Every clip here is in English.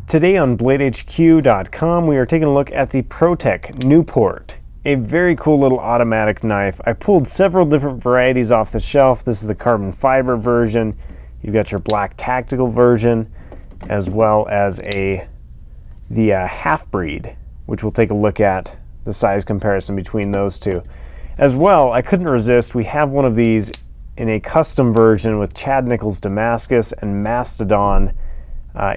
Today on BladeHQ.com, we are taking a look at the Protech Newport, a very cool little automatic knife. I pulled several different varieties off the shelf. This is the carbon fiber version. You've got your black tactical version, as well as the half-breed, which we'll take a look at the size comparison between those two. As well, I couldn't resist, we have one of these in a custom version with Chad Nichols Damascus and Mastodon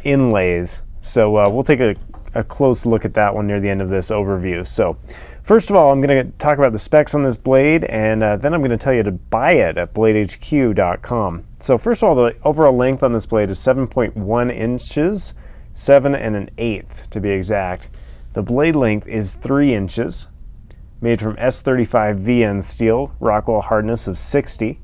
inlays. So we'll take a close look at that one near the end of this overview. So first of all, I'm going to talk about the specs on this blade, and then I'm going to tell you to buy it at BladeHQ.com. So first of all, the overall length on this blade is 7.1 inches, 7 1/8 to be exact. The blade length is 3 inches, made from S35 VN steel, Rockwell hardness of 60.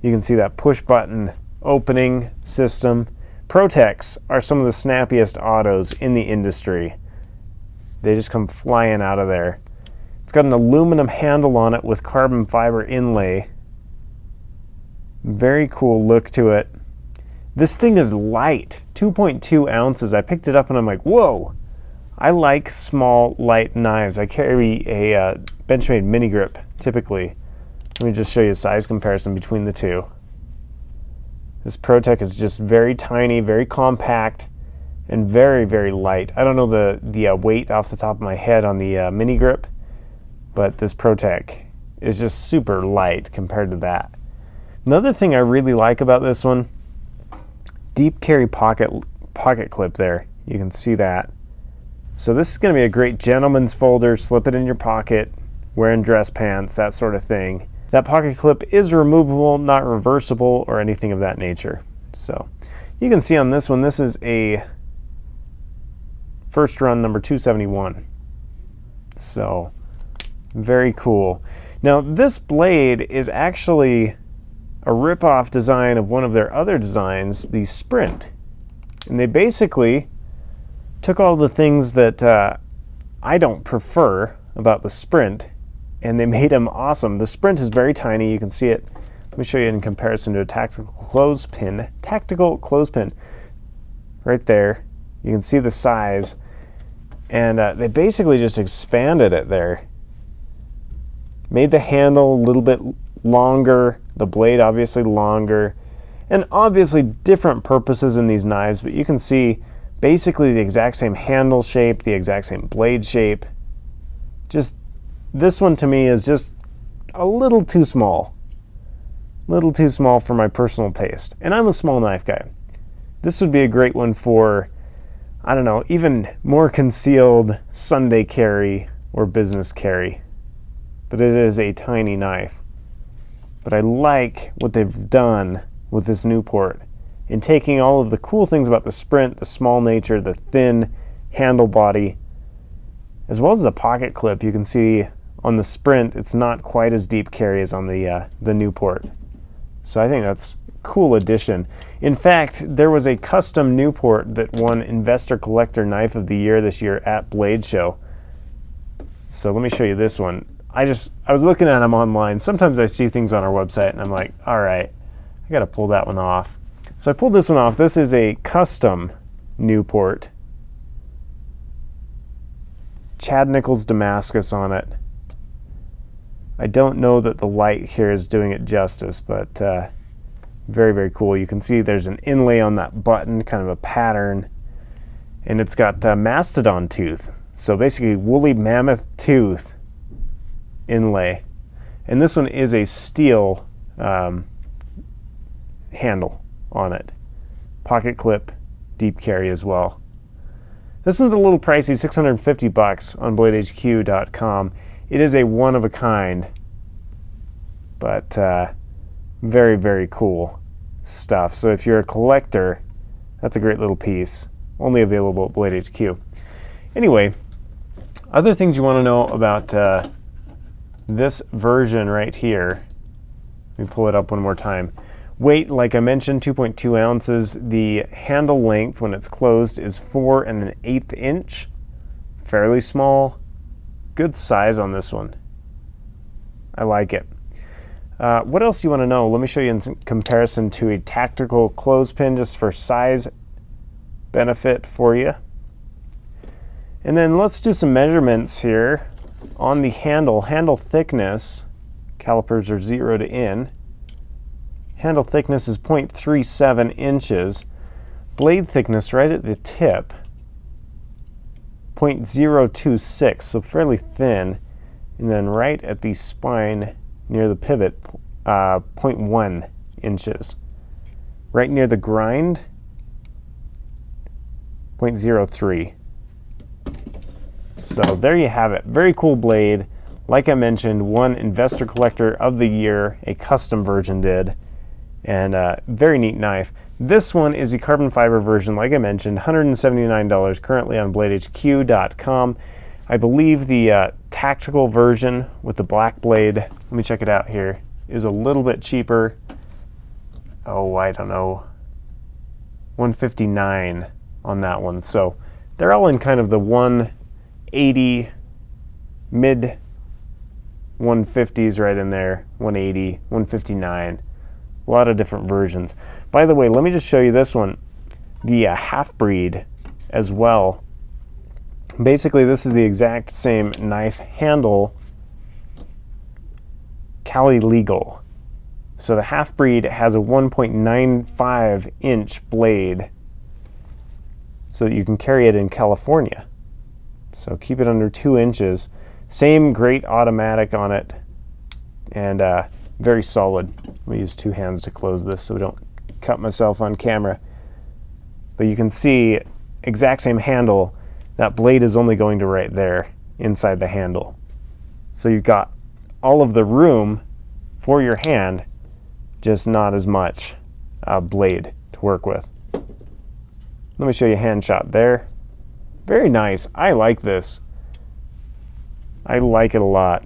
You can see that push button opening system. Protechs are some of the snappiest autos in the industry. They just come flying out of there. It's got an aluminum handle on it with carbon fiber inlay. Very cool look to it. This thing is light, 2.2 ounces. I picked it up and I'm like, whoa! I like small, light knives. I carry a Benchmade mini grip typically. Let me just show you a size comparison between the two. This Protech is just very tiny, very compact, and very, very light. I don't know the weight off the top of my head on the mini grip, but this Protech is just super light compared to that. Another thing I really like about this one, deep carry pocket clip there. You can see that. So this is going to be a great gentleman's folder. Slip it in your pocket, wearing dress pants, that sort of thing. That pocket clip is removable, not reversible or anything of that nature. So you can see on this one, this is a first run number 271. So very cool. Now this blade is actually a rip-off design of one of their other designs, the Sprint. And they basically took all the things that I don't prefer about the Sprint, and they made them awesome. The Sprint is very tiny. You can see it. Let me show you in comparison to a tactical clothespin. Tactical clothespin, right there. You can see the size, and they basically just expanded it there. Made the handle a little bit longer, the blade obviously longer, and obviously different purposes in these knives, but you can see basically the exact same handle shape, the exact same blade shape. Just this one to me is just a little too small. Little too small for my personal taste. And I'm a small knife guy. This would be a great one for, I don't know, even more concealed Sunday carry or business carry. But it is a tiny knife. But I like what they've done with this Newport in taking all of the cool things about the Sprint, the small nature, the thin handle body, as well as the pocket clip. You can see on the Sprint, it's not quite as deep carry as on the Newport. So I think that's a cool addition. In fact, there was a custom Newport that won Investor Collector Knife of the Year this year at Blade Show. So let me show you this one. I was looking at them online. Sometimes I see things on our website and I'm like, all right, I gotta pull that one off. So I pulled this one off. This is a custom Newport. Chad Nichols Damascus on it. I don't know that the light here is doing it justice, but very, very cool. You can see there's an inlay on that button, kind of a pattern, and it's got mastodon tooth. So basically woolly mammoth tooth inlay. And this one is a steel handle on it. Pocket clip, deep carry as well. This one's a little pricey, $650 on BladeHQ.com. It is a one-of-a-kind, but very, very cool stuff. So if you're a collector, that's a great little piece. Only available at Blade HQ. Anyway, other things you want to know about this version right here. Let me pull it up one more time. Weight, like I mentioned, 2.2 ounces. The handle length when it's closed is 4 1/8 inch. Fairly small. Good size on this one. I like it. What else do you want to know? Let me show you in comparison to a tactical clothespin just for size benefit for you. And then let's do some measurements here on the handle. Handle thickness, calipers are 0 to in. Handle thickness is 0.37 inches. Blade thickness right at the tip, 0.026, so fairly thin. And then right at the spine near the pivot, 0.1 inches. Right near the grind, 0.03. So there you have it. Very cool blade. Like I mentioned, won Investor Collector of the Year, a custom version did. And very neat knife. This one is the carbon fiber version, like I mentioned, $179 currently on BladeHQ.com. I believe the tactical version with the black blade, let me check it out here, is a little bit cheaper. Oh, I don't know, $159 on that one. So they're all in kind of the 180, mid 150s right in there, 180, 159. A lot of different versions. By the way, let me just show you this one, the half-breed as well. Basically, this is the exact same knife handle, Cali legal. So the half-breed has a 1.95 inch blade so that you can carry it in California. So keep it under 2 inches. Same great automatic on it, and very solid. Let me use 2 hands to close this so we don't cut myself on camera. But you can see, exact same handle, that blade is only going to right there inside the handle. So you've got all of the room for your hand, just not as much blade to work with. Let me show you a hand shot there. Very nice. I like this. I like it a lot.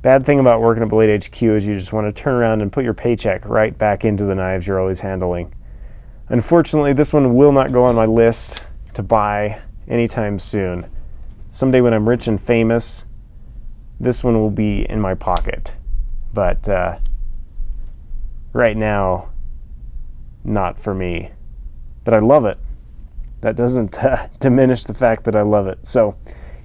Bad thing about working at Blade HQ is you just want to turn around and put your paycheck right back into the knives you're always handling. Unfortunately, this one will not go on my list to buy anytime soon. Someday when I'm rich and famous, this one will be in my pocket. But right now, not for me. But I love it. That doesn't diminish the fact that I love it. So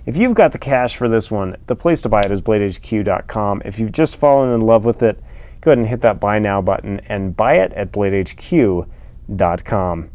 if you've got the cash for this one, the place to buy it is BladeHQ.com. If you've just fallen in love with it, go ahead and hit that buy now button and buy it at BladeHQ.com.